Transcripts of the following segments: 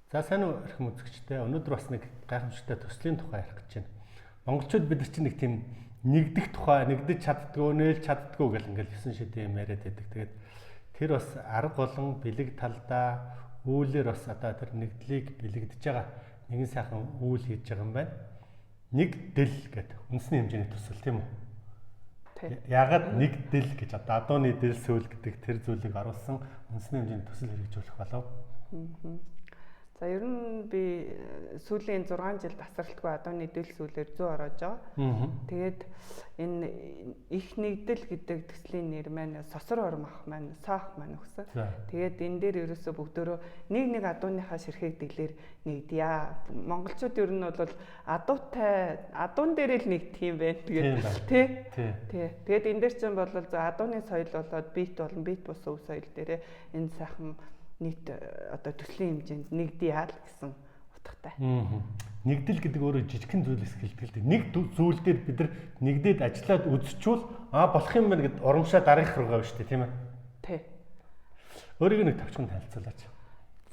За сайн уу эрхэм үзэгчтэй. Өнөөдөр бас нэг гайхамшигтай төслийн тухай ярих гэж байна. Монголчууд бид нар чинь нэг тийм нэгдэх тухай, нэгдэж чаддгүй, нээлж чаддгүй гэл ингээл 9 шидийн юм яриад байдаг. Тэгээд тэр бас арга болон бэлэг талдаа үүлээр бас одоо тэр нэгдлийг бэлэгдэж байгаа нэгэн сайхан үйл хийж байгаа юм байна. Нэг дэл гэдэг үндэсний хэмжээний төсөл тийм үү? Яагаад нэг дэл гэж одоо адууны дэл сүүл гэдэг тэр зүйлийг оруулсан үндэсний хэмжээний төсөл хэрэгжүүлэх болов? За ер нь би сүүлийн 6 жил тасралтгүй адууны дэл сүүлээр 100 ороож байгаа. Тэгээд энэ их нэгдэл гэдэг төслийн нэр маань сосор ормах маань саах маань өгсөн. Тэгээд энэ дээр ерөөсө бүгдөө нэг адууныхаа ширхэг дэлээр нэгдъя. Монголчууд ер нь бол адуун дээр л нэгдэх юм байна. Тэгээд Тэгээд энэ дээр чинь бол адууны соёл болоод бит болон бит бус өв соёл дээрээ энэ сайхан нийт одоо төслийн хэмжээнд нэгдъя л гэсэн утгатай. Нэгдэл гэдэг өөрөө жижигхэн зүйлээс хэлдэг. Нэг зүйл дээр бид нар нэгдээд ажиллаад үзчихвэл болох юм байна гэд урамшаа дараах руугаа шүү дээ, тийм ээ? Тий. Өөрийг нэг тавчхан танилцуулаач.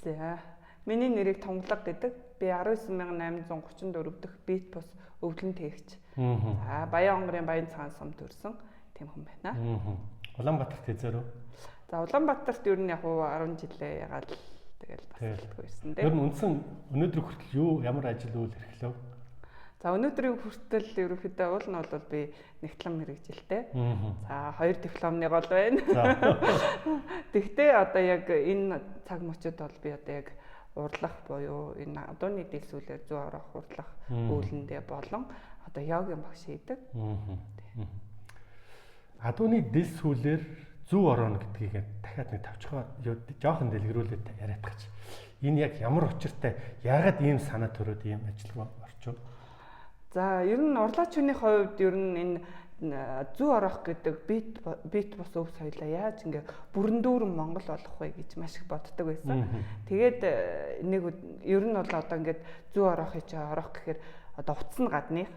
За, миний нэрийг Тунгалаг гэдэг. Би 19834 дахь бит бус өвлөн тээгч. За, Баян онгорын Баян цагаан сум төрсэн тийм хүн байна. Улаанбаатарт хэзээ рүү? За Улаанбаатарт ер нь яг 10 жилээ ягаад тэгэл бас хэлдэггүй ирсэн дээ. Ер нь үндсэн өнөөдөр хүртэл ямар ажил үйл эрхлэв? За өнөөдрийн хүртэл ерөнхийдөө уул нь бол би нэгтлэн мэрэгжилтэй. За 2 дипломны гол байна. Тэгтээ одоо яг энэ цаг мөчид бол би одоо яг урлах буюу энэ адууны дэл сүүлээр 100 орох урлах үүлэндээ болон одоо йогийн багш хийдэг. Адууны дэл сүүлээр 100 орно гэдгийг дахиад нэг тавчгаа жоохон дэлгэрүүлээд яриад тач. Энэ яг ямар учиртай? Яагаад ийм санаа төрөөд ийм ажил орчив? За ер нь урлаач хүний хувьд ер нь энэ 100 орох гэдэг бит бус өв соёлоо яаж ингээ бүрэн дүүрэн Монгол болох вэ гэж маш их боддог байсан. Тэгээд нэг ер нь бол одоо ингээд 100 орохыг чи орох гэхээр одоо утас нь гадных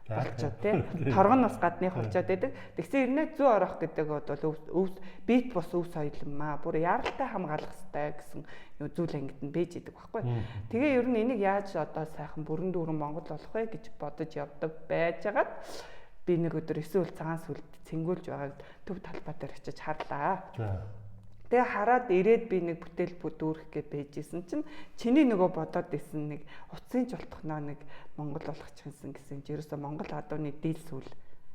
болчоо тий. Торгон нас гадных болчоод байдаг. Тэгсэн ирнэ 100 орох гэдэг бол бит бус өв соёл юм аа. Бүр яралтай хамгаалах хэрэгтэй гэсэн зүйл ангид нь бэж идэг байхгүй. Тэгээ ер нь энийг яаж одоо сайхан бүрэн дүүрэн Монгол болох вэ гэж бодож явдаг байжгаад би нэг өдөр эсвэл цагаан сүлд цэнгүүлж байгааг төв талбай дээр очиж харлаа. Тэгээ хараад ирээд би нэг бүтээл дүүрэх гэж байжсэн чинь чиний нөгөө бодоод исэн нэг утсын жолтохноо нэг Монгол болох гэсэн чи ерөөсөө Монгол адууны дил сүүл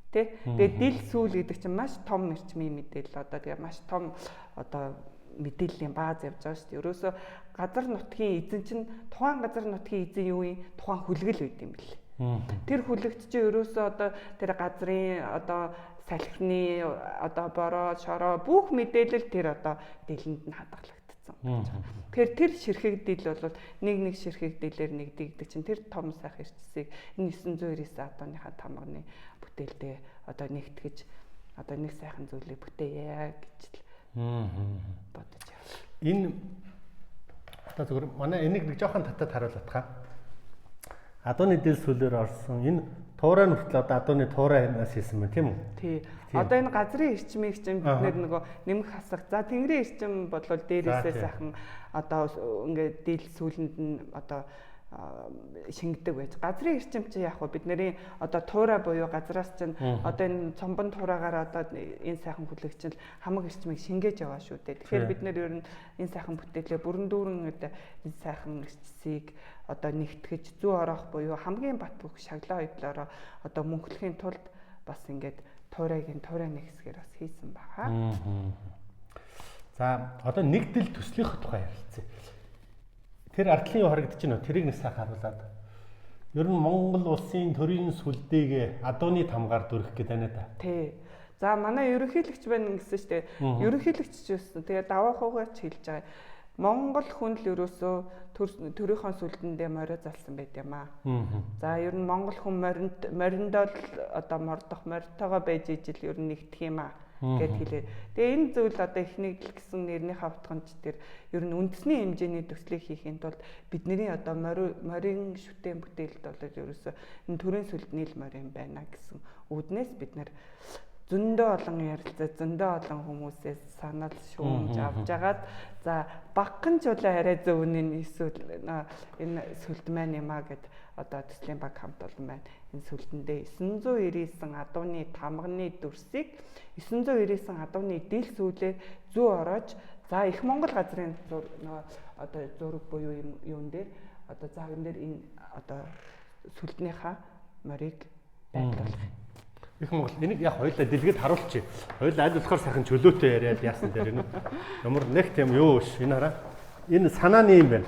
тий. Тэгээ дил сүүл гэдэг чинь маш том эрчмийн мэдээлэл одоо тэгээ маш том одоо мэдээллийн бааз явж байгаа шүү дээ. Ерөөсөө газар нутгийн эзэн чинь тухайн газар нутгийн эзэн юу юм? Тухайн хүлгэл үйд юм бэл. Тэр хүлэгт чи ерөөсөө одоо тэр газрын одоо салхины одоо бороо шороо бүх мэдээлэл тэр одоо дэлэнд нь хадгалагдсан. Тэгэхээр тэр ширхэгдэл бол нэг ширхэгдэлээр нэгдэгдэг чинь тэр том сайх эрчсийг энэ 999 адууныхаа тамганы бүтээлдээ одоо нэгтгэж одоо нэг сайхан зүйлийг бүтээе гэж бодож байна. Энэ одоо зөвхөн манай энийг нэг жоохон татаад харуулах хаа. Адууны дэл сүүлээр орсон энэ туурай нүртэл одоо адууны туурай хэмээс хийсэн байна тийм үү? Тий. Одоо энэ газрын эрчмийг чинь бид нөгөө нэмэх хасах. За тэнгэрийн эрчим бодлол дээрээсээ сайхан одоо ингээд дэл сүүлэнд нь одоо шингэдэг байж. Газрын эрчим чинь яг хөө бидний одоо туурай буюу газраас чинь одоо энэ цомбон туурайгаар одоо энэ сайхан хүлэгчл хамаг эрчмийг шингээж яваа шүү дээ. Тэгэхээр бид нэр ер нь энэ сайхан бүтээлээ бүрэн дүүрэн энэ сайхан эрчсийг одоо нэгтгэж 100 орох буюу хамгийн бат бөх шаглаа хоёроо одоо мөнхлөхийн тулд бас ингээд туурай нэг хэсгээр бас хийсэн байгаа. За одоо нэгдэл төслийнх тухай ярилцъя. Тэр ардлын харагдаж байна. Тэрийг нэг сайхан харуулад. Ер нь Монгол улсын төрийн сүлдээг адууны тамгаар дүрх гэдэг байна да. Тий. За манай ерөнхийлөгч байна гэсэн шүү дээ. Ерөнхийлөгч ч байсан. Тэгээ даваа хуугаач хэлж байгаа. Монгол хүн л ерөөсөө төрийнхөө сүлдэндээ морио залсан байт юм аа. За ер нь Монгол хүн мориндоо одоо мордох морьтойгоо байж ижил ер нь нэгдэх юм аа гэд хэлээ. Тэгээ энэ зүйл одоо их нэгдэл гэсэн нэрнийхээ утганд тэр ер нь үндэсний хэмжээний төслийг хийхин тулд бидний одоо морин шүтэн бүтээлд бол ерөөсөө энэ төрийн сүлдний л морин байна гэсэн үүднээс бид нэр 100 зөндөө олон ярилцаа, зөндөө олон хүмүүсээс санал шүүмж авч агаад за багхан ч үлээ арай зөвнийн эсвэл энэ сүлд маань юм а гэд одоо төслийн баг хамт олон байна. Энэ сүлдэндээ 999 адууны тамганы дүрсийг 999 адууны дил сүүлээр зүү ороож за их Монгол газрын одоо зураг буюу юун дээр одоо заган дээр энэ одоо сүлднийхаа морийг байрлуулах. Их Монгол энийг яг хоёулаа дэлгэд харуулчих. Хоёулаа аль болохоор сайхан чөлөөтэй яриад яасан дээр энэ ямар нэг тийм юу ш энэ хараа. Энэ санааны юм байна.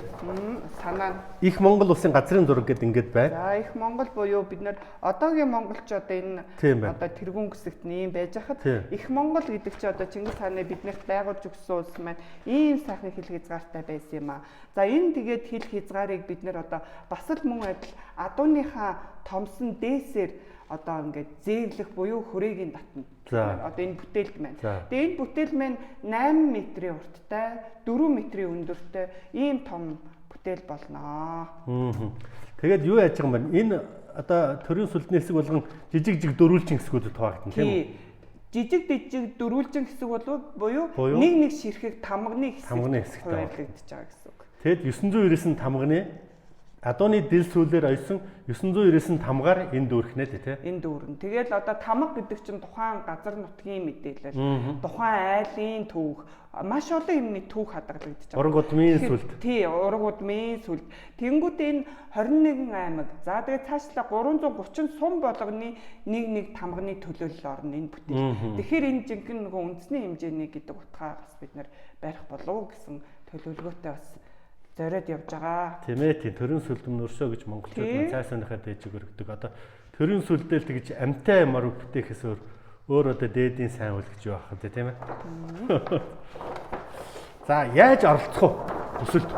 Санаа. Их Монгол улсын газрын зураг гэдэг ингээд байна. За их Монгол буюу бид нар одоогийн монголч одоо энэ одоо тэргүүн хэсэгт нэм байж хахад их Монгол гэдэг чи одоо Чингис хааны биднэрт байгуулж өгсөн улс маань ийм сайхан хил хязгаартай байсан юм а. За энэ тэгээд хил хязгаарыг бид нар одоо бас л мөн адил адууныхаа томсон дээсээр одоо ингээд зээвлэх буюу хүрээгийн татна. Одоо энэ бүтээлд маань. Тэгээ энэ бүтээл маань 8 метрийн урттай, 4 метрийн өндөртэй ийм том бүтээл болно. Тэгээд юу яаж байгаа юм бэ? Энэ одоо төрийн сүлдний хэсэг болгон жижиг дөрвөлжин хэсгүүдэд хуваагдана тийм үү? Жижиг дөрвөлжин хэсэг буюу нэг ширхэг тамганы хэсэг хуваарлагдаж байгаа гэсэн үг. Тэгэд 999 тамганы адууны дил сүүлээр ойсон 999 тамгаар энэ дүүрхнэ тий. Энэ дүүрэн. Тэгээд одоо тамга гэдэг чинь тухайн газар нутгийн мэдээлэл, тухайн айлын түүх, маш олон юмны түүх хадгалагдаж байгаа. Ураг удмын сүлд. Тий, ураг удмын сүлд. Тэнгүүд энэ 21 аймаг. За тэгээд цаашлаа 330 сум болгоны нэг тамганы төлөөлөл орно энэ бүтээл. Тэгэхээр энэ жинхэнэ нөгөө үндэсний хэмжээний гэдэг утгаа бас бид нэр барих болов гэсэн төлөвлөгөөтэй бас зориод явж байгаа. Тийм ээ, тийм төрийн сүлдэм нөрсөө гэж монголчууд цаасныхаа дээжиг өргөдөг. Одоо төрийн сүлдэл тэгж амтай ямар бүтээхээс өөр одоо дээдийн сайн үйл гэж юу ах вэ, тийм ээ? За, яаж оролцох вэ? Төсөлд.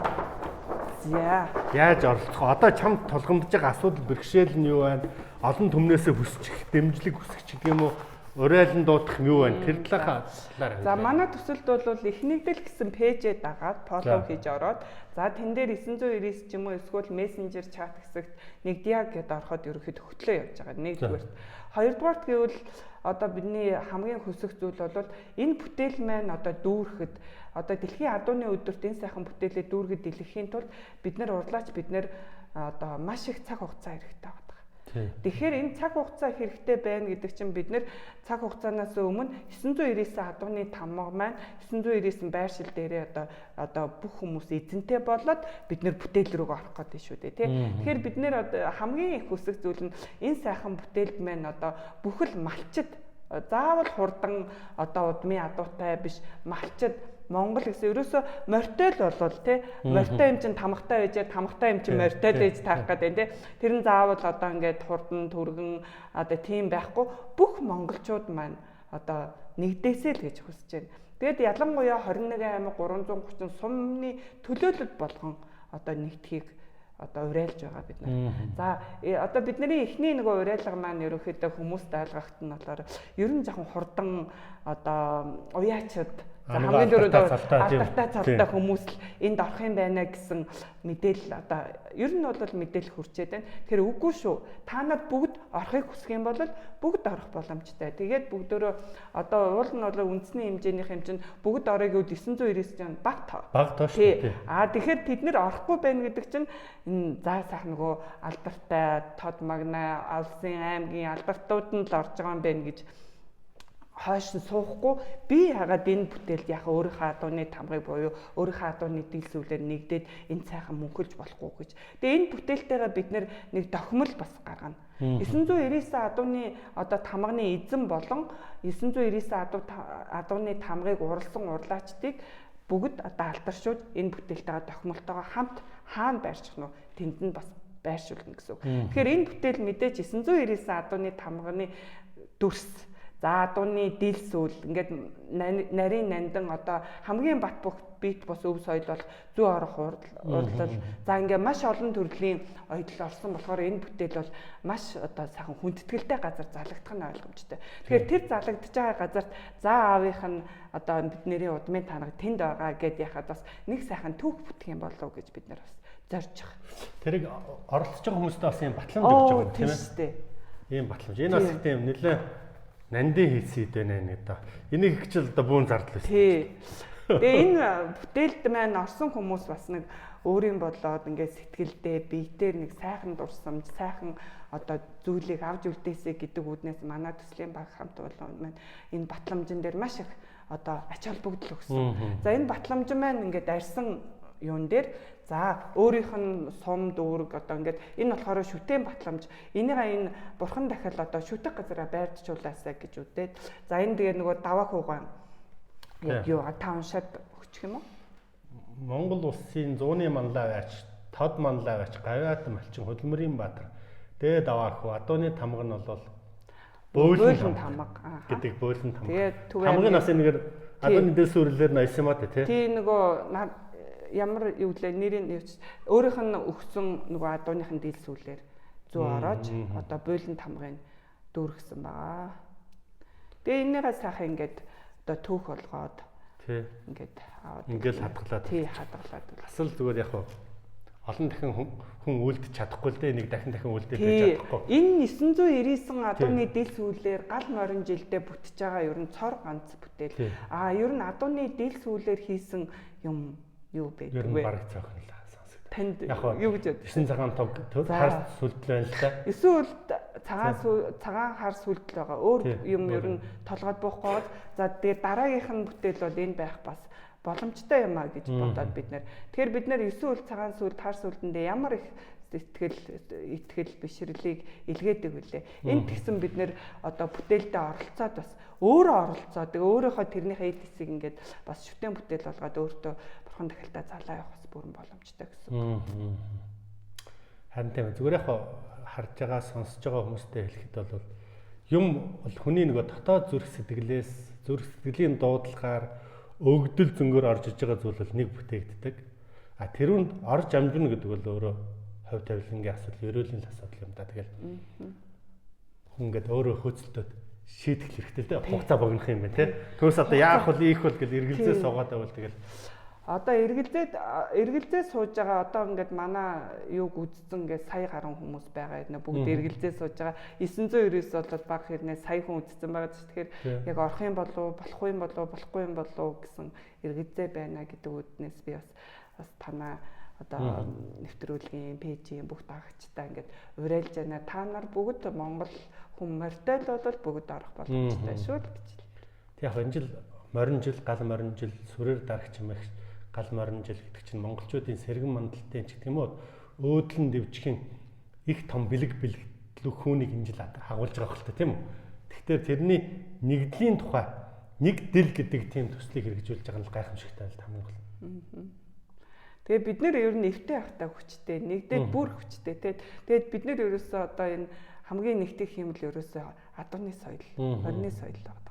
Яаж оролцох вэ? Одоо чамд тулгамдж байгаа асуудал бэрхшээл нь юу байна? Олон түмнээсээ хүсчих, дэмжлэг хүсчих гэх юм уу? Урайлан дуудах юм юу байна? Тэр талаар. За манай төсөлд бол эхнийгдэл гэсэн пэйжээ дагаад фоллоу хийж ороод за тэн дээр 999 ч юм уу эсвэл мессенжер чат хэсэгт нэг диаг гэдээ ороход ерөөхдөө хөтлөө явж байгаа. Нэгдүгээрт. Хоёрдугаарт гэвэл одоо бидний хамгийн хүсэх зүйл бол энэ бүтээл маань одоо дүүрэхэд одоо дэлхийн адууны өдөрт энэ сайхан бүтээлээ дүүргэд дэлгэхийн тулд бид нар урлаач бид нар одоо маш их цаг хугацаа хэрэгтэй байна. Тэгэхээр энэ цаг хугацаа хэрэгтэй байна гэдэг чинь бид нэр цаг хугацаанаас өмнө 999 адууны тамга маань 999 байршил дээрээ одоо бүх хүмүүс эзэнтэй болоод бид нэр бүтээл рүү орох гэдэг шүү дээ тий. Тэгэхээр бид нэр хамгийн их хүсэх зүйл нь энэ сайхан бүтээлд маань одоо бүхэл малчид заавал хурдан одоо удмын адуутай биш малчид Монгол гэсэн ерөөсө морьтой л болвол тий морьтой юм чинь тамгатай байжээ тамгатай юм чинь морьтой л ээж таах гэдэг тий тэр нь заавал одоо ингээд хурдан түргэн одоо тийм байхгүй бүх монголчууд маань одоо нэгдээсэй л гэж хүсэж байна. Тэгэд ялангуяа 21 аймаг 330 сумны төлөөлөлд болгон одоо нэгдэхийг одоо уриалж байгаа бид нар. За одоо бидний эхний нөгөө уриалга маань ерөөхдөө хүмүүст айлгахт нь болохоор ер нь жоохон хурдан одоо уяачд хамгийн дөрөв алдартай цалтай хүмүүс л энд орох юм байна гэсэн мэдээлэл одоо ер нь бол мэдээлэл хүрчээд байна. Тэгэхээр үгүй шүү. Та нар бүгд орохыг хүсэх юм бол бүгд орох боломжтой. Тэгээд бүгдөө одоо уул нь бол үндэсний хэмжээнийх юм чинь бүгд орё гэвэл 999 баг тоо. Баг тоо шүү. Тэгэхээр тэд нэр орохгүй байна гэдэг чинь энэ заа сайх нөгөө алдартай тод магна улсын аймгийн алдартууд нь л орж байгаа юм байна гэж хойш нь суухгүй би ягаад энэ бүтээлд яхаа өөрийнхөө адууны тамгыг буюу өөрийнхөө адууны дийлсүүлээр нэгдээд энэ цайхан мөнхөлж болохгүй гэж. Тэгээ энэ бүтээлтэйгээ бид нэг тохимол бас гаргана. 999 адууны одоо тамганы эзэн болон 999 адууны тамгыг уралсан урлаачдыг бүгд одоо алдаршууд энэ бүтээлтэйгээ тохимолтойгоо хамт хаана байрчих нь тэнд нь бас байршуулна гэсэн үг. Тэгэхээр энэ бүтээл мэдээж 999 адууны тамганы дүрс за адууны дил сүүл ингээд нарийн нандан одоо хамгийн бат бөх бит бос өв соёл бол зүй орох урдлал за ингээд маш олон төрлийн оёдол орсон болохоор энэ бүтээл бол маш одоо сайхан хүндэтгэлтэй газар залагдах нь ойлгомжтой. Тэгэхээр тэр залагдж байгаа газарт за аавынх нь одоо бидний удмын танаг тэнд байгаа гэд яхад бас нэг сайхан түүх бүтэх юм болов гэж бид нар бас зорж байгаа. Тэрийг оролцож байгаа хүмүүстээ бас юм батламж өгч байгаа тийм ээ. Ийм батламж. Энэ бас тийм нэлээ Нандин хийсэн хэд байна нэг одоо. Энийг их ч л одоо бүүн зардал байсан. Тий. Тэгээ энэ бүтээлд маань орсон хүмүүс бас нэг өөрийн болоод ингээд сэтгэлдээ биетээр нэг сайхан дурсамж, сайхан одоо зүйлийг авч үлдээсэй гэдэг үднээс манай төслийн баг хамт олон маань энэ батламжин дээр маш их одоо ач холбогдол өгсөн. За энэ батламжин маань ингээд арьсан юун дээр за өөрийнх нь сум дүүрэг одоо ингээд энэ болохоор шүтэн батламж энийгээ энэ бурхан дахиад одоо шүтэх газараа байрдчуулаасаа гэж үдээд за энэ тэгээ нөгөө даваа хуугаан яг юу та уншаад өгчих юм уу? Монгол улсын зууны манлай аач, тод манлай аач, гавьяат малчин хөдөлмөрийн баатар. Дээд аваах уу, адууны тамга нь бол бөөлөн тамга гэдэг бөөлөн тамга. Тэгээд тамгын нас нэгээр адууны дэс сүрлэлээр ноёсон мод тий. Тий нөгөө ямар юу лээ нэрийн өөрийнх нь өгсөн нөгөө адууныхын дэс сүрлэлээр зүү ороож одоо бөөлөн тамгыг дүүргэсэн байгаа. Тэгээ энийгээ сайхан ингээд одоо түүх болгоод тий ингээд аваад ингээл хадгалаад тий хадгалаад асал зүгээр яг олон дахин хүн үлдэж чадахгүй л дээ нэг дахин үлдээд байж чадахгүй. Энэ 999 адууны дэл сүүлээр гал морин жилдээ бүтэж байгаа ер нь цор ганц бүтээл. Ер нь адууны дэл сүүлээр хийсэн юм юу бэ? Ер нь бараг цаах юм л сонсогд. Танд юу гэж бод? 9 цагаан тог хар сүлдэл байна л да. 9 үлд цагаан хар сүлдэл байгаа. Өөр юм ер нь толгойд буухгүй. За тэгээ дараагийнх нь бүтээл бол энэ байх бас боломжтой юм а гэж бодоод бид нэр. Тэгэхээр бид нэр 9 үл цагаан сүлд хар сүлдэндээ ямар их итгэл бишрлийг илгээдэг вүлээ. Энд тэгсэн бид нэр одоо бүтээлдээ оролцоод бас өөрөө оролцоод тэгээ өөрийнхөө тэрнийхээ эд хэсгийг ингээд бас шүтэн бүтээл болгоод өөртөө бурхан дахилтаа залаа явах бас бүрэн боломжтой гэсэн. Харин тийм зүгээр яг харж байгаа сонсож байгаа хүмүүстэй хэлэхэд бол юм бол хүний нөгөө дотоод зүрх сэтгэлийн дуудлагаар өгдөл зөнгөөр орж иж байгаа зүйл бол нэг бүтээгддэг. Тэрүүнд орж амжина гэдэг бол өөрөө хувь тавилангийн асуудал, ерөөлийн асуудал юм да. Тэгэл хүн ингээд өөрөө хөөцөлтөд шийдэх хэрэгтэй л дээ. Хугацаа богинох юм байна те. Түүс одоо яах вэ, ийх вэ гэж эргэлзээ суугаад байвал тэгэл одоо эргэлзээ сууж байгаа одоо ингээд манай юуг үзсэн ингээд сая гаруй хүмүүс байгаа юм. Бүгд эргэлзээ сууж байгаа. 999 бол баг хэрнээ сая хүн үзсэн байгаа ч тэгэхээр яг орох юм болов, болохгүй юм болов, болохгүй юм болов гэсэн эргэлзээ байна гэдэг үднээс би бас танаа одоо нэвтрүүлгийн пэйжийн бүх дагагчтай ингээд уриалж байна. Та нар бүгд Монгол хүн морьтой л бол бүгд орох боломжтой шүү л гэж. Тэг яг энэ жил морин жил, гал морин жил, сүрээр дарагч юм их гал морин жил гэдэг чинь монголчуудын сэргэн мандалтын ч гэх юм уу өөдлөн дэвжихийн их том бэлэг хүүнийг энэ жил хагуулж байгаа хэлтэй тийм үү. Тэгэхээр тэрний нэгдлийн тухай нэг дэл гэдэг тийм төслийг хэрэгжүүлж байгаа нь гайхамшигтай л хамгийн гол. Тэгээ бид нэр ер нь эвтэй ахтай хүчтэй, нэгдээд бүр хүчтэй. Тэгээд бид нэр ерөөсөө одоо энэ хамгийн нэгтгэх юм л ерөөсөө адууны соёл, орны соёл байгаа.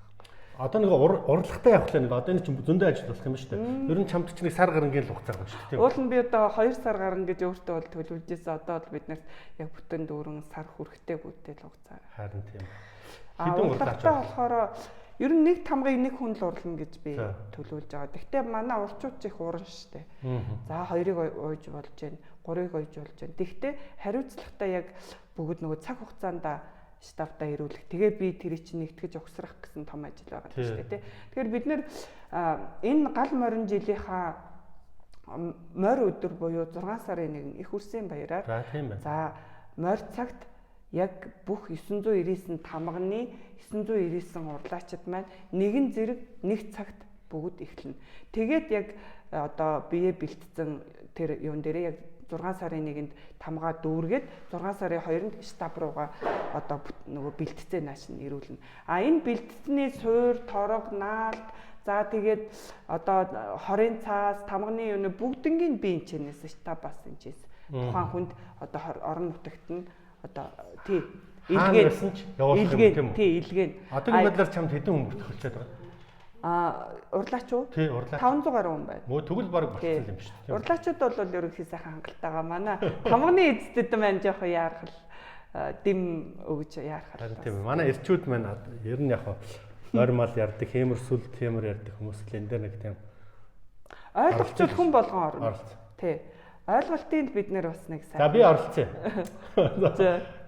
Одоо нэг урлагтай явах л нэг одоо энэ чинь зөндөө ажил болох юм ба шүү дээ. Ер нь чамд ч нэг сар гарангийн л хугацаа байгаа шүү дээ. Уул нь би одоо 2 сар гарan гэж өөртөө бол төлөвлөж байсан. Одоо бол бид нарт яг бүтэн дүүрэн сар хүрэхтэй бүтээл хугацаа. Харин тийм. Хэдэн урлагтай болохоор ер нь нэг тамгыг нэг хүн л урлана гэж би төлөвлөж байгаа. Гэхдээ манай урчууд ч их уран шүү дээ. За 2-ыг ууж болж байна, 3-ыг ууж болж байна. Гэхдээ хариуцлагатай яг бүгд нөгөө цаг хугацаанд штабтаа ирүүлэх. Тэгээ би тэрийг чинь нэгтгэж өгсрах гэсэн том ажил байгаа л шүү дээ. Тэгэхээр бид нэр энэ гал морин жилийнхаа морь өдөр буюу 6 сарын 1 их үрсийн баяраар за морь цагт яг бүх 999 тамганы 999 урлаачид маань нэгэн зэрэг нэг цагт бүгд эхэлнэ. Тэгээд яг одоо бие бэлтцэн тэр юун дээрээ яг 6 сарын 1-нд тамгаа дүүргээд 6 сарын 2-нд штаб руугаа одоо нөгөө бэлтцээ нааш нь ирүүлнэ. Энэ бэлтцний суур, торог, наалт за тэгээд одоо хорийн цаас, тамганы юу бүгднгийн бие чэнэс штабаас энэчээс тухайн хүнд одоо орон нутагт нь одоо тий илгээн. Одоогийн байдлаар чамд хэдэн хүн бүртгүүлчихэд байгаа? Урлаач уу? Тий, урлаач. 500 гаруй хүн байна. Мөө тэгвэл баг болчихсон юм шүү дээ. Урлаачуд бол ерөнхий сайхан хангалтайгаа манай тамганы эздэд маань жоох яархал дэм өгж яархал. Харин тийм. Манай эрчүүд маань ер нь яг нормал ярддаг, хэмэр сүл темэр ярддаг хүмүүс л энэ дээр нэг тийм ойлголцол хүн болгон орно. Тий. Ойлголтыг бид нэр бас нэг сайн. За би оролцъё.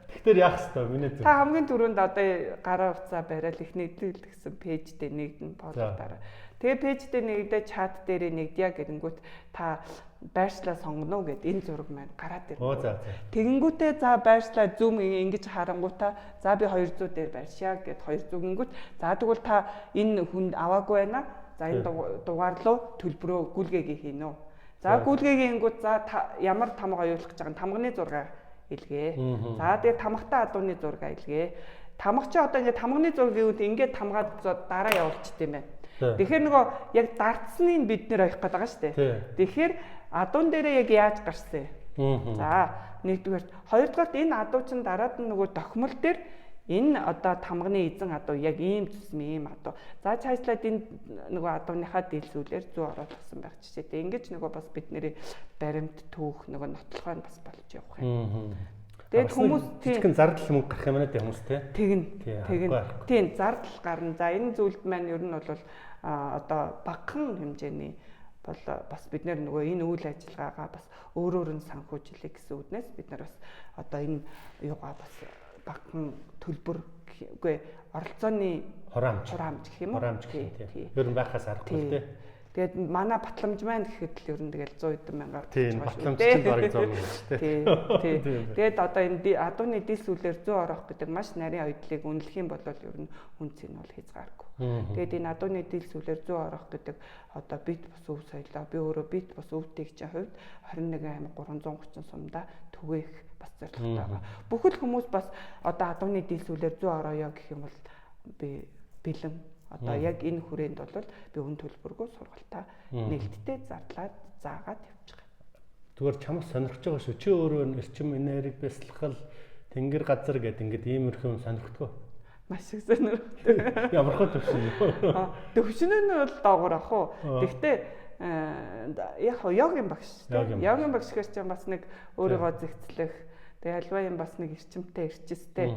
Тэгэхээр яах вэ? Миний зүг. Та хамгийн түрүүнд одоо гараа уцаа барайл их нэгдэл гэсэн пэйжтэй нэгдэн фоллоу дараа. Тэгээ пэйжтэй нэгдээ чат дээр нэгдъя гэрэнгүүт та байршлаа сонгоно гэд энэ зураг маань гараад ирнэ. Тэгэнгүүтээ за байршлаа зүүм ингэж харангуудаа за би 200 дээр байршаа гэд 200 гингүүт за тэгвэл та энэ хүнд аваагүй байна. За энэ дугаар руу төлбөрөө гүйлгээгээ хийнэ. За гүйлгээгээ ингүүт за ямар тамга оюулах гэж байгаа тамганы зураг илгээ. За тэгээ тамгатай адууны зураг илгээ. Тамга чи одоо ингэ тамганы зураг гэвэл ингээд тамгаад дараа явуулчих юм байна. Тэгэхээр нөгөө яг дардсныг бид нэр авах гээд байгаа шүү дээ. Тэгэхээр адуун дээрээ яг яаж гарсан юм? За нэгдүгээр, хоёрдугаарт энэ адуу чин дараад нь нөгөө тохимол дээр энэ одоо тамганы эзэн адуу яг ийм зүсм ийм адуу. За цаашлаад энэ нөгөө адууныхаа дэлсүүлээр зүү ороод авсан байх жишээтэй. Ингэж нөгөө бас бидний баримт түүх нөгөө нотлохоо нь бас болж явах юм. Тэгээд хүмүүс тийм зардал мөнгө гарах юм байна тийм хүмүүс тийм зардал гарна. За энэ зүйлд маань ер нь бол одоо багахан хэмжээний бол бас бид нөгөө энэ үйл ажиллагаагаа бас өөрөөр нь санхүүжлэх гэсэн үднээс бид нар бас одоо энэ юугаа бас багахан төлбөр үгүй оролцооны хураамж гэх юм уу? Хураамж гэх тийм. Ер нь байхаас аргагүй тийм. Тэгээд манай батламж маань гэхэд л ер нь тэгэл 100 хэдэн мянгаар тийм батламж чинь бараг 100 мянга шүү дээ. Тийм. Тэгээд одоо энэ адууны дис үлээр 100 орох гэдэг маш нарийн ойдлыг үнэлэх юм бол ер нь үнц нь бол хязгааргүй. Тэгээд энэ адууны дис үлээр 100 орох гэдэг одоо бит бус өв соёлоо би өөрөө бит бус өвтгийг чинь хувьд 21,330 сумда түгээх бас зорилготой байгаа. Бүхэл хүмүүс бас одоо адууны дис үлээр 100 ороё гэх юм бол би бэлэн одоо яг энэ хүрээнд бол би үн төлбөргүй сургалтаа нээлттэй зарлаад заагаад явж байгаа. Зүгээр чамд сонирхож байгаа шүү. Чи өөрөө эрчим энерги бясалгал тэнгэр газар гэдэг ингээд иймэрхүү сонирхдгоо. Маш их сонирхдаг. Ямар хөө төвшин юу? Төвшин нь бол доогор ах уу. Гэхдээ яг йогийн багш тийм. Йогийн багш гэж чинь бас нэг өөрийгөө зэгцлэх. Тэгээ альва юм бас нэг эрчимтэй эрчистэй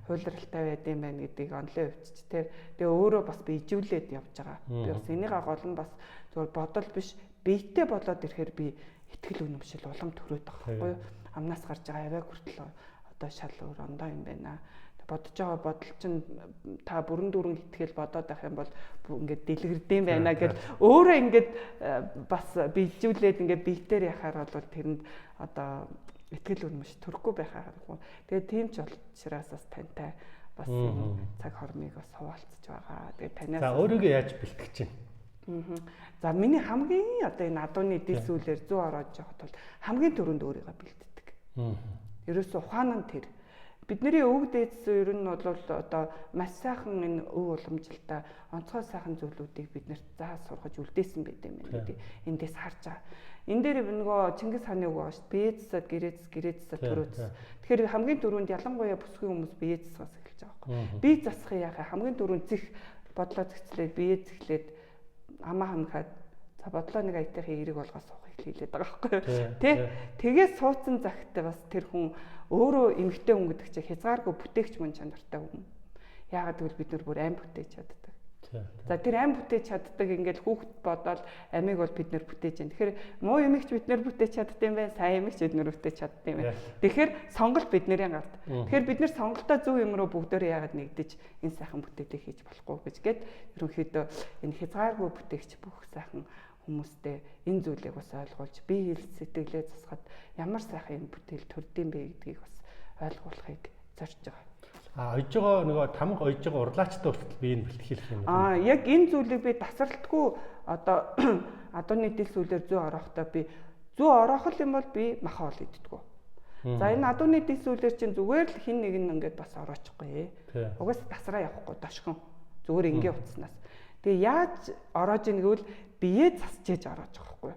хуйлралтай байд юм байна гэдгийг онлын өвчч тэр. Тэгээ өөрөө бас би ижүүлээд явж байгаа. Би бас энийг гол нь бас зөвхөн бодол биш биетэй болоод ирэхээр би ихтгэл үнэмшил улам төрөөд байгаа байхгүй юу? Амнаас гарч байгаа аваа хүртэл одоо шал өөр ондоо юм байна. Бодож байгаа бодол чинь та бүрэн дүүрэн ихтгэл бодоод байх юм бол ингээд дэлгэрдэм байна гэж өөрөө ингээд бас би ижүүлээд ингээд биетээр яхаар бол тэрэнд одоо итгэл үнэмш төрөхгүй байхаа харахгүй. Тэгээд тийм ч учраас бас тантай бас цаг хормыг бас хуваалцж байгаа. Тэгээд танаас за өөрийгөө яаж бэлтгэж чинь? За миний хамгийн одоо энэ адууны дис үлээр 100 ороод явахд бол хамгийн түрүүнд өөрийгөө бэлддэг. Ерөөсө ухаан нь тэр. Бидний өвөг дээдс ер нь бол одоо маш сайхан энэ өв уламжилтаа онцгой сайхан зүйлүүдийг биднэрт заа сургаж үлдээсэн байт юм байна гэдэг эндээс харж байгаа. Энэ дээр нөгөө Чингис хааны үг байгаа шүү дээ. Биеэсэд гэрээсэд төрөөс. Тэгэхээр хамгийн түрүүнд ялангуяа бүсгүй хүмүүс биеэсээс эхэлж байгаа байхгүй. Бие засахын яхаа хамгийн түрүүнд зих бодлоо зэгцлээд бие зэхлээд амаа хамхаад за бодлоо нэг аятайхын эерэг болгоо суухыг хэлээд байгаа байхгүй. Тэ? Тэгээд суудсан захтай бас тэр хүн өөрөө эмгтэй хүн гэдэг чинь хязгааргүй бүтээгч мөн чанартай хүн. Яагаад гэвэл бид нар бүр ам бүтээж чаддаг. За тэр ам бүтээж чаддаг ингээл хүүхэд бодоод амийг бол бид нэр бүтээж байна. Тэгэхээр муу эмэгч бид нэр бүтээж чаддаг юм байна. Сайн эмэгч бид нэр бүтээж чаддаг юм байна. Тэгэхээр сонголт бидний гарт. Тэгэхээр бид нэр сонголтоо зөв юм руу бүгдөө яагаад нэгдэж энэ сайхан бүтээлээ хийж болохгүй гэж гээд ерөнхийдөө энэ хязгааргүй бүтээгч бүх сайхан хүмүүстэй энэ зүйлийг бас ойлгуулж бие хэл сэтгэлээ засахад ямар сайхан энэ бүтээл төрдөм бэ гэдгийг бас ойлгуулахыг зорж байгаа. Ойж байгаа нөгөө тамга ойж байгаа урлаачтай хүртэл би энэ бэлтгэх юм. Яг энэ зүйлийг би тасралтгүй одоо адууны дил сүлээр 100 орохдоо би 100 орох юм бол би маха ол иддэггүй. За энэ адууны дил сүлээр чинь зүгээр л хин нэг нь ингээд бас ороочихгүй. Угаас тасраа явахгүй дошхон. Зүгээр ингээ утснаас. Тэгээ яаж ороож ийн гэвэл биеэ засчээж ороож байгаа хгүй.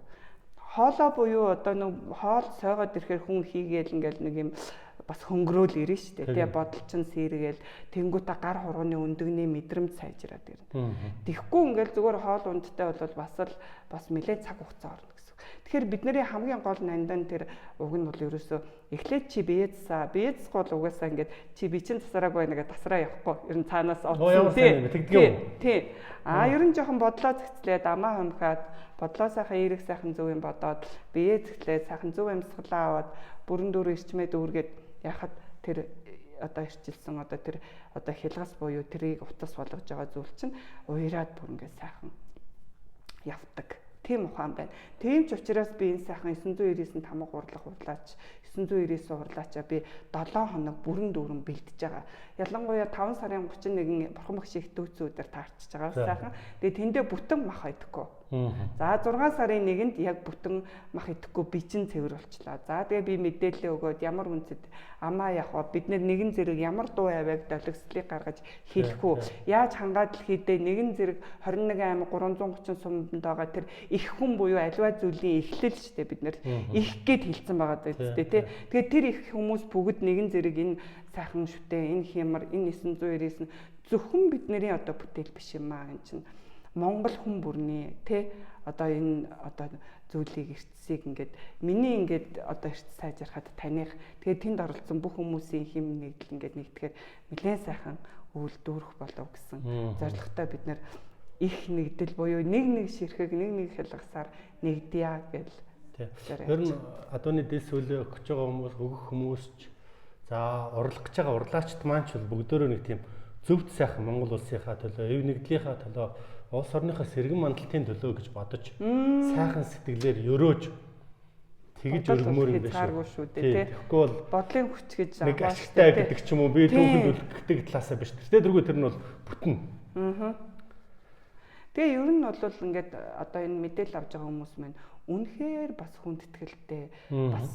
Хоолоо буюу одоо нэг хоол сойгоод ирэхээр хүн хийгээл ингээл нэг юм бас хөнгөрөөл ирнэ шүү дээ. Тэгээ бодол чин сэргээл тэнгуутаа гар хурганы өндөгний мэдрэмж сайжраад ирнэ. Тэгэхгүй ингээл зүгээр хоол ундтай бол бас нэлээд цаг хугацаа орно гэсэн. Тэгэхээр бидний хамгийн гол нандан тэр уг нь бол ерөөсөө эхлээд чи биеэ засаа. Биеэ засах бол угаасаа ингээд чи би чин тасраагүй байна гэдэг тасраа явахгүй. Ер нь цаанаас овсон тий. Ер нь жоохон бодлоо зэгцлээд амаа хомхаад бодлоо сайхан эерэг сайхан зөв юм бодоод биеэ зэгцлээд сайхан зөв амьсгалаа аваад бүрэн дүүр ирчмээ дүүргээд яхад тэр одоо ирчилсэн одоо тэр одоо хялгас буюу тэрийг утас болгож байгаа зүйл чинь уяраад бүр ингээд сайхан явдаг. Тийм ухаан байна. Тийм ч учраас би энэ сайхан 999 тамга урлах урлаач 999 урлаачаа би 7 хоног бүрэн дүүрэн бэлдэж байгаа. Ялангуяа 5 сарын 31-ний бурхан багш их дүүцүүдээр таарчж байгаа сайхан. Тэгээ тэндээ бүтэн мах идэхгүй. За 6 сарын 1-нд яг бүтэн мах идэхгүй бичин цэвэр болчлаа. За тэгээ би мэдээлэл өгөөд ямар үнцэд амаа явах бид нэгэн зэрэг ямар дуу авиаг долгислыг гаргаж хэлэх үү? Яаж хангаад л хийдэ нэгэн зэрэг 21 аймаг 330 суманд байгаа тэр их хүн буюу аливаа зүйлийн эхлэл шүү дээ бид нэр их гэд хэлсэн байгаа даа тий. Тэгээд тэр их хүмүүс бүгд нэгэн зэрэг энэ сайхан шүтээ энэ хямар энэ 999 зөвхөн бидний одоо бүтээл биш юм аа энэ чинь Монгол хүн бүрний тий одоо энэ одоо зүйлийг эртсийг ингээд миний ингээд одоо эрт сайжрахад таних тэгээд тэнд оролцсон бүх хүмүүсийн хэм нэгдэл ингээд нэгтгэхээр нэлээд сайхан үйлдвэрх болов гэсэн зорилготой бид нэр их нэгдэл буюу нэг ширхэг нэг хялгасаар нэгдъя гэл. Ер нь адууны дэс үлээ өгч байгаа хүмүүс өгөх хүмүүсч за урлах гэж байгаа урлаачд маань ч бүгдөө нэг тийм зөвхт сайхан Монгол улсынхаа төлөө, эв нэгдлийнхаа төлөө, улс орныхоо сэргэн мандалтын төлөө гэж бодож сайхан сэтгэлээр өрөөж тэгж өргөмөр юм биш үү? Тэгэхгүй бол бодлын хүч гэж нэг ашигтай гэдэг ч юм уу би түүхэнд үлгдэг талаасаа биш. Тэргүй тэр нь бол бүтэн. Тэгээ ер нь бол ингээд одоо энэ мэдээлэл авч байгаа хүмүүс маань үнэхээр бас хүндэтгэлтэй бас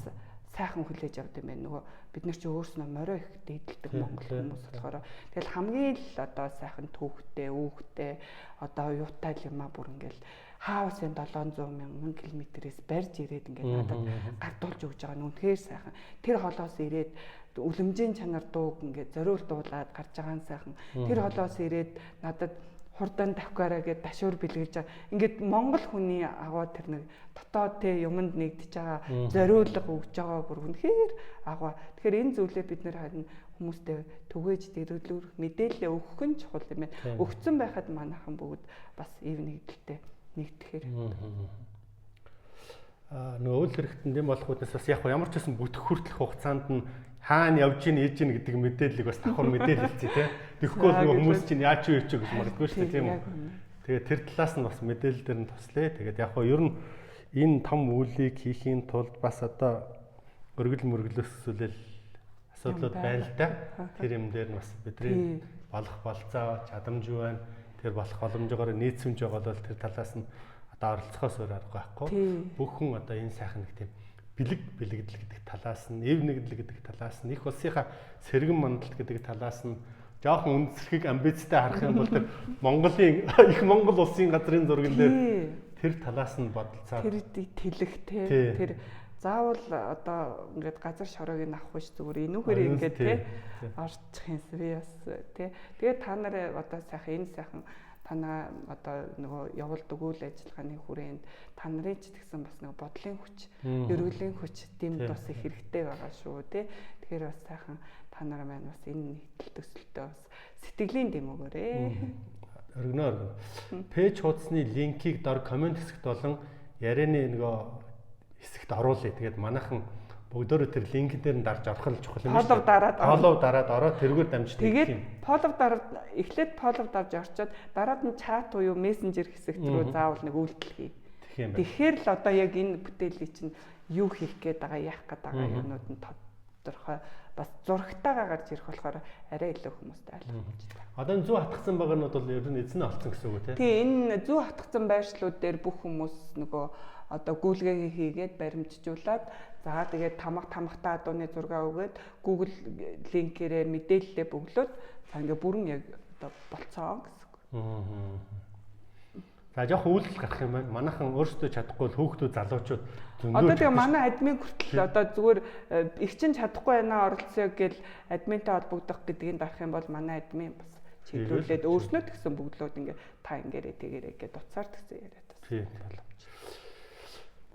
сайхан хүлээж авдаг юм байна. Нөгөө бид нар чи өөрснөө морио их дээдэлдэг монгол хүмүүс болохоор тэгэл хамгийн л одоо сайхан төвхтэй, үүхтэй одоо юутай юм а бүр ингээл хаусын 700,000 км-ээс барьж ирээд ингээд надад гардуулж өгж байгаа нь үнэхээр сайхан. Тэр холоос ирээд үлэмжийн чанар дууг ингээд зориул дуулаад гарч байгаа нь сайхан. Тэр холоос ирээд надад хурдан давхаараа гэд дашуур бэлгэлж байгаа. Ингээд монгол хүний агуу тэр нэг дотоод те юмд нэгдэж байгаа зориулга өгж байгаа бүр үнэхээр агуу. Тэгэхээр энэ зүйлээ бид нэр харин хүмүүстэй түгээж дэрүүлэх мэдээлэл өгөх нь чухал юм байна. Өгцөн байхад манайхан бүгд бас ив нэгдэлтэй нэгдэхээр. Нөгөө үйл хэрэгтэнд юм болох үднээс бас яг ямар ч байсан бүтэх хүртэлх хугацаанд нь хаана явж ийн ээж ийн гэдэг мэдээллийг бас давхар мэдээлэлцээ тий. Тэгэхгүй бол хүмүүс чинь яаж юу гэж магадгүй шүү дээ тийм үү. Тэгээд тэр талаас нь бас мэдээлэл дээр нь туслая. Тэгээд яг хоо ер нь энэ том үйлийг хийхийн тулд бас одоо өргөл мөргөлөөсөлөл асуудлууд байна л да. Тэр юм дээр нь бас бидний болох болцоо чадамж юу байна. Тэр болох боломжоор нийцэмж байгаа бол тэр талаас нь одоо оролцохоос өөр арга байхгүй. Бүх хүн одоо энэ сайхан нэг тийм бэлэгдэл гэдэг талаас нь, эв нэгдэл гэдэг талаас нь, их улсынхаа сэргэн мандалт гэдэг талаас нь жоохон үндэслэх амбицтай харах юм бол тэр Монголын их Монгол улсын газрын зурган дээр тэр талаас нь бодолцоо. Тэр тэлэх тэр заавал одоо ингээд газар шороог нь авах биш зүгээр энүүхээр ингээд орчих юмс би бас тэгээд та нараа одоо сайхан энэ сайхан танаа одоо нөгөө явуулдаг үйл ажиллагааны хүрээнд та нарын ч гэсэн бас нэг бодлын хүч, эрүүлийн хүч дэм бас их хэрэгтэй байгаа шүү тий. Тэгэхээр бас сайхан та нараа маань бас энэ нийтлэл төсөлтөө бас сэтгэлийн дэм өгөөрэй. Өргөнөөр. Пэйж хуудасны линкийг дор комент хэсэгт болон ярианы нөгөө хэсэгт оруулъя. Тэгээд манайхан бүгдөө тэр линк дээр нь дарж орох нь чухал юм шүү. Follow дараад ороод тэргээр дамжиж тэгээд follow дараад эхлээд follow дарж орчоод дараад нь чат буюу мессенжер хэсэгт рүү заавал нэг үйлдэл хий. Тэгэхээр л одоо яг энэ бүтээлийг чинь юу хийх гээд байгаа, яах гээд байгаа юмнууд нь тодорхой бас зурагтайгаа гарч ирэх болохоор арай илүү хүмүүстэй ойлгомжтой. Одоо энэ 100 хатгсан багнууд бол ер нь эзэн олцсон гэсэн үг Тийм тийм. энэ 100 хатгсан байршлууд дээр бүх хүмүүс нөгөө одоо гүйлгээ хийгээд баримтжуулаад за тэгээд тамхтай адууны зураг өгөөд Google линкээрээ мэдээлэлээ бөглөөд за ингээ бүрэн яг одоо болцоо гэсэн. За жоох үйлдэл гарах юм байна. Манайхан өөрсдөө чадахгүй хүүхдүүд залуучууд одоо тэгээ манай админ хүртэл одоо зүгээр их чинь чадахгүй байна оролцоо гэл админтай холбогдох гэдгийг дарах юм бол манай админ бас чиглүүлээд өөрснөө тэгсэн бөглөөд ингээ та ингээрээ тэгээрээ гэж дуцаар тэгсэн яриад байна.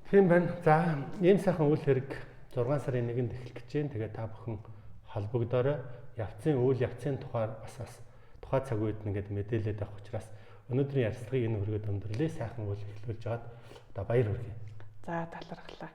Тийм байна. За ийм сайхан үйл хэрэг 6 сарын 1-нд эхлэх гэж байна. Тэгээ та бүхэн холбогдоорой. Явцын үйл явцын тухай бас тухай цаг үед нэгэд мэдээлээд авах учраас өнөөдрийн ярилцлагыг энэ хүргээд өндөрлөө. Сайхан үйл эхлүүлж жаад одоо баяр хүргэе. За талархлаа.